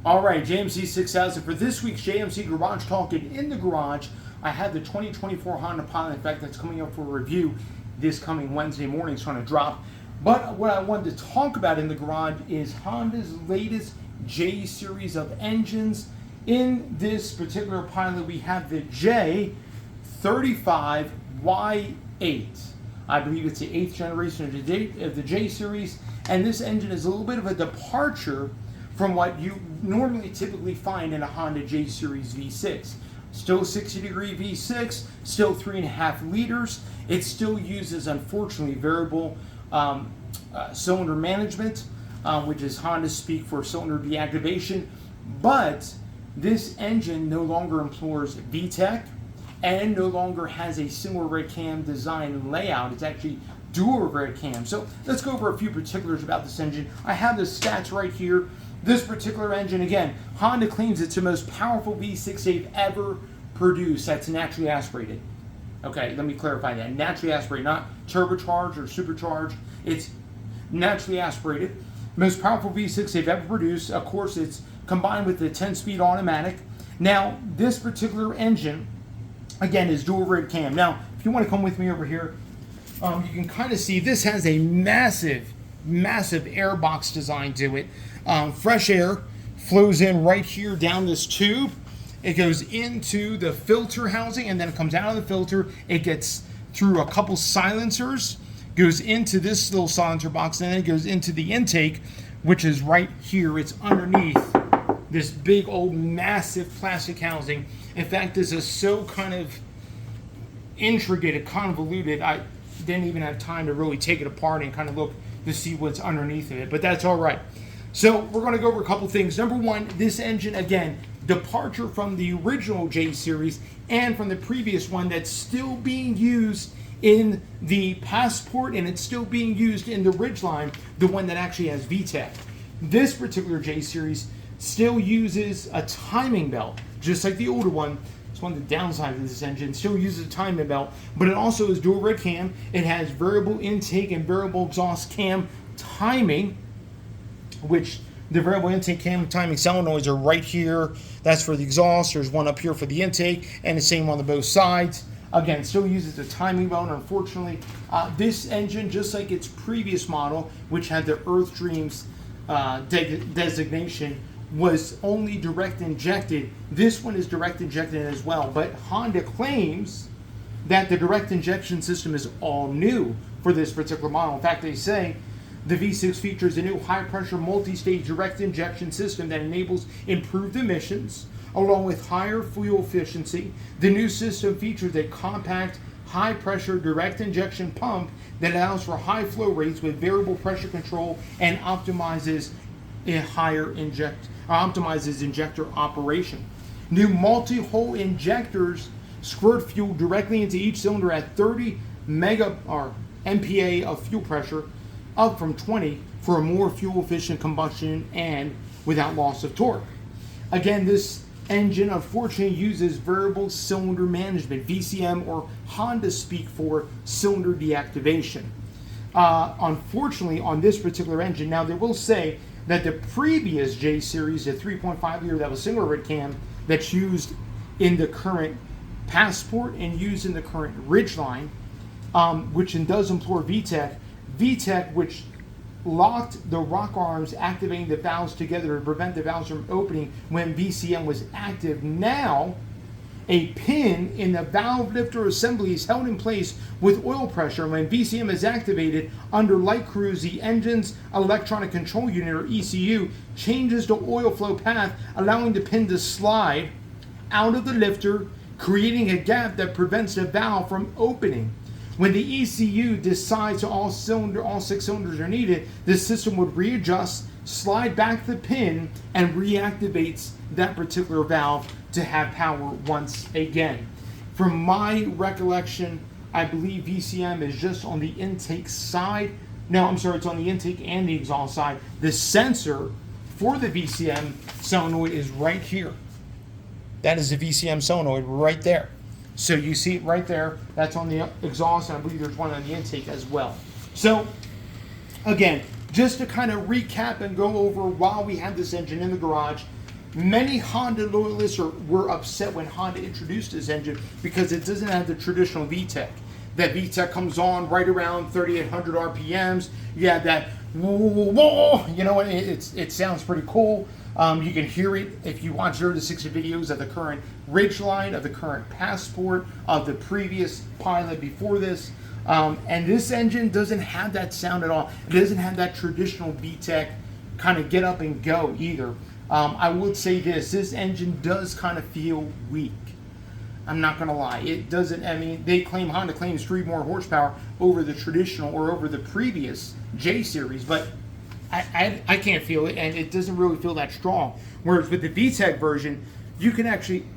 All right, JMC 6000 for this week's JMC Garage Talking in the Garage. I have the 2024 Honda Pilot. In fact, that's coming up for review this coming Wednesday morning. It's going to drop. But what I wanted to talk about in the garage is Honda's latest J series of engines. In this particular Pilot, we have the J35Y8. I believe it's the 8th generation of the J series, and this engine is a little bit of a departure from what you normally typically find in a Honda J Series V6. Still 60-degree V6, still 3.5 liters. It still uses, unfortunately, variable cylinder management, which is Honda speak for cylinder deactivation. But this engine no longer employs VTEC and no longer has a single red cam design and layout. It's actually dual red cam. So let's go over a few particulars about this engine. I have the stats right here. This particular engine, again, Honda claims it's the most powerful V6 they've ever produced that's naturally aspirated. Okay, let me clarify that. Naturally aspirated, not turbocharged or supercharged. It's naturally aspirated. Most powerful V6 they've ever produced. Of course, it's combined with the 10-speed automatic. Now, this particular engine, again, is dual red cam. Now, if you want to come with me over here, you can kind of see this has a massive air box design to it. Fresh air flows in right here down this tube. It goes into the filter housing, and then it comes out of the filter. It gets through a couple silencers, goes into this little silencer box, and then it goes into the intake, which is right here. It's underneath this big old massive plastic housing. In fact, this is so kind of intricate and convoluted, I didn't even have time to really take it apart and kind of look to see what's underneath of it, but that's all right. So we're going to go over a couple things. Number one, this engine, again, departure from the original J series and from the previous one that's still being used in the Passport, and it's still being used in the Ridgeline, the one that actually has VTEC. This particular J series still uses a timing belt, just like the older one. It's one of the downsides of this engine. It still uses a timing belt, but it also is dual red cam. It has variable intake and variable exhaust cam timing, which the variable intake cam timing solenoids are right here. That's for the exhaust. There's one up here for the intake, and the same on the both sides. Again, still uses a timing belt. Unfortunately, this engine, just like its previous model, which had the Earth Dreams designation, was only direct injected. This one is direct injected as well, but Honda claims that the direct injection system is all new for this particular model. In fact, they say the V6 features a new high-pressure multi-stage direct injection system that enables improved emissions along with higher fuel efficiency. The new system features a compact, high-pressure direct injection pump that allows for high flow rates with variable pressure control and optimizes injector operation. New multi-hole injectors squirt fuel directly into each cylinder at 30 MPa of fuel pressure, up from 20 for a more fuel-efficient combustion and without loss of torque. Again, this engine unfortunately uses variable cylinder management, VCM, or Honda speak for cylinder deactivation. Unfortunately, on this particular engine, now they will say that the previous J series, the 3.5 liter that was single red cam, that's used in the current Passport and used in the current Ridgeline, which does employ VTEC, which locked the rock arms, activating the valves together to prevent the valves from opening when VCM was active. Now, a pin in the valve lifter assembly is held in place with oil pressure. When VCM is activated under light cruise, the engine's electronic control unit, or ECU, changes the oil flow path, allowing the pin to slide out of the lifter, creating a gap that prevents the valve from opening. When the ECU decides all 6 cylinders are needed, the system would readjust, slide back the pin, and reactivates that particular valve to have power once again. From my recollection, I believe VCM is just on the intake side. No, I'm sorry, it's on the intake and the exhaust side. The sensor for the VCM solenoid is right here. That is the VCM solenoid right there. So you see it right there. That's on the exhaust, and I believe there's one on the intake as well. So again, just to kind of recap and go over while we had this engine in the garage, Many Honda loyalists were upset when Honda introduced this engine because it doesn't have the traditional VTEC. That VTEC comes on right around 3,800 RPMs. You have that, you know, it sounds pretty cool. You can hear it if you watch 0 to 60 videos of the current Ridgeline, of the current Passport, of the previous Pilot before this. And this engine doesn't have that sound at all. It doesn't have that traditional VTEC kind of get up and go either. I would say this engine does kind of feel weak. I'm not going to lie. It doesn't, I mean, Honda claims 3 more horsepower over the traditional or over the previous J series, but I can't feel it, and it doesn't really feel that strong. Whereas with the VTEC version, you can actually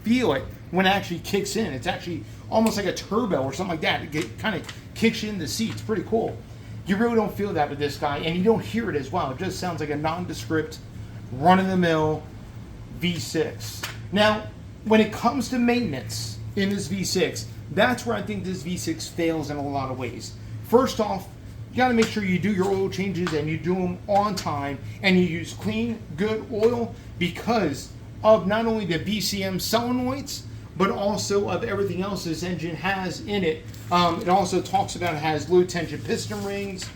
feel it when it actually kicks in. It's actually almost like a turbo or something like that. It kind of kicks you in the seat. It's pretty cool. You really don't feel that with this guy, and you don't hear it as well. It just sounds like a nondescript, run-of-the-mill V6. Now, when it comes to maintenance in this V6, that's where I think this V6 fails in a lot of ways. First off, you got to make sure you do your oil changes and you do them on time, and you use clean, good oil because of not only the VCM solenoids, but also of everything else this engine has in it. It also talks about it has low tension piston rings,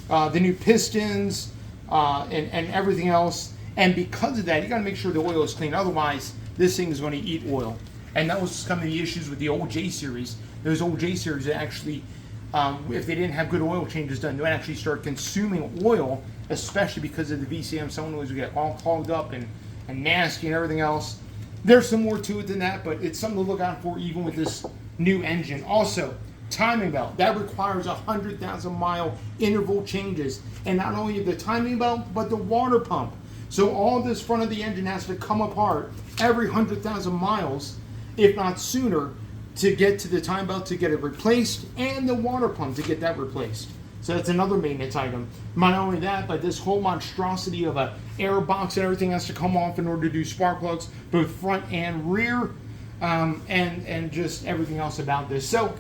the new pistons, and everything else. And because of that, you got to make sure the oil is clean. Otherwise, this thing is going to eat oil. And that was some of the issues with the old J series. Those old J series that actually, if they didn't have good oil changes done, they would actually start consuming oil, especially because of the VCM solenoids would get all clogged up and nasty and everything else. There's some more to it than that, but it's something to look out for even with this new engine. Also, timing belt. That requires 100,000 mile interval changes. And not only the timing belt, but the water pump. So all this front of the engine has to come apart every 100,000 miles, if not sooner, to get to the time belt to get it replaced, and the water pump to get that replaced. So that's another maintenance item. Not only that, but this whole monstrosity of a air box and everything has to come off in order to do spark plugs, both front and rear, and just everything else about this. So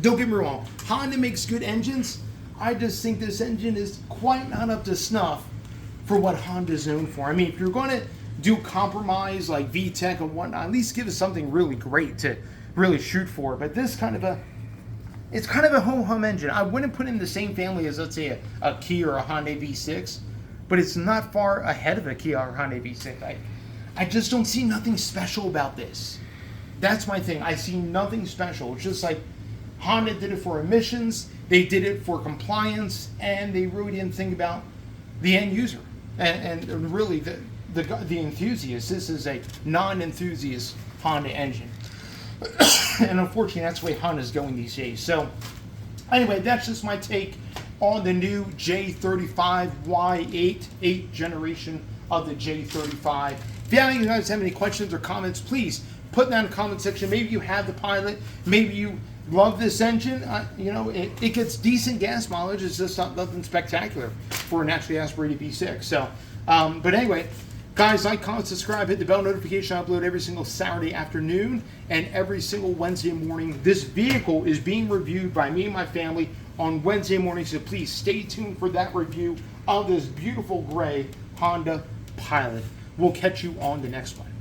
don't get me wrong, Honda makes good engines. I just think this engine is quite not up to snuff for what Honda's known for. I mean, if you're going to do compromise like VTEC and whatnot, at least give us something really great to really shoot for. But this it's kind of a ho-hum engine. I wouldn't put it in the same family as, let's say, a Kia or a Hyundai V6, but it's not far ahead of a Kia or Hyundai V6. I just don't see nothing special about this. That's my thing. I see nothing special. It's just like Honda did it for emissions, they did it for compliance, and they really didn't think about the end user and really the enthusiast. This is a non-enthusiast Honda engine. And unfortunately, that's the way Honda's going these days. So anyway, that's just my take on the new J35Y8, 8th generation of the J35. If you guys have any questions or comments, please put that in the comment section. Maybe you have the Pilot. Maybe you love this engine. You know, it gets decent gas mileage. It's just nothing spectacular for a naturally aspirated V6. So, but anyway, guys, like, comment, subscribe, hit the bell notification. I upload every single Saturday afternoon and every single Wednesday morning. This vehicle is being reviewed by me and my family on Wednesday morning, so please stay tuned for that review of this beautiful gray Honda Pilot. We'll catch you on the next one.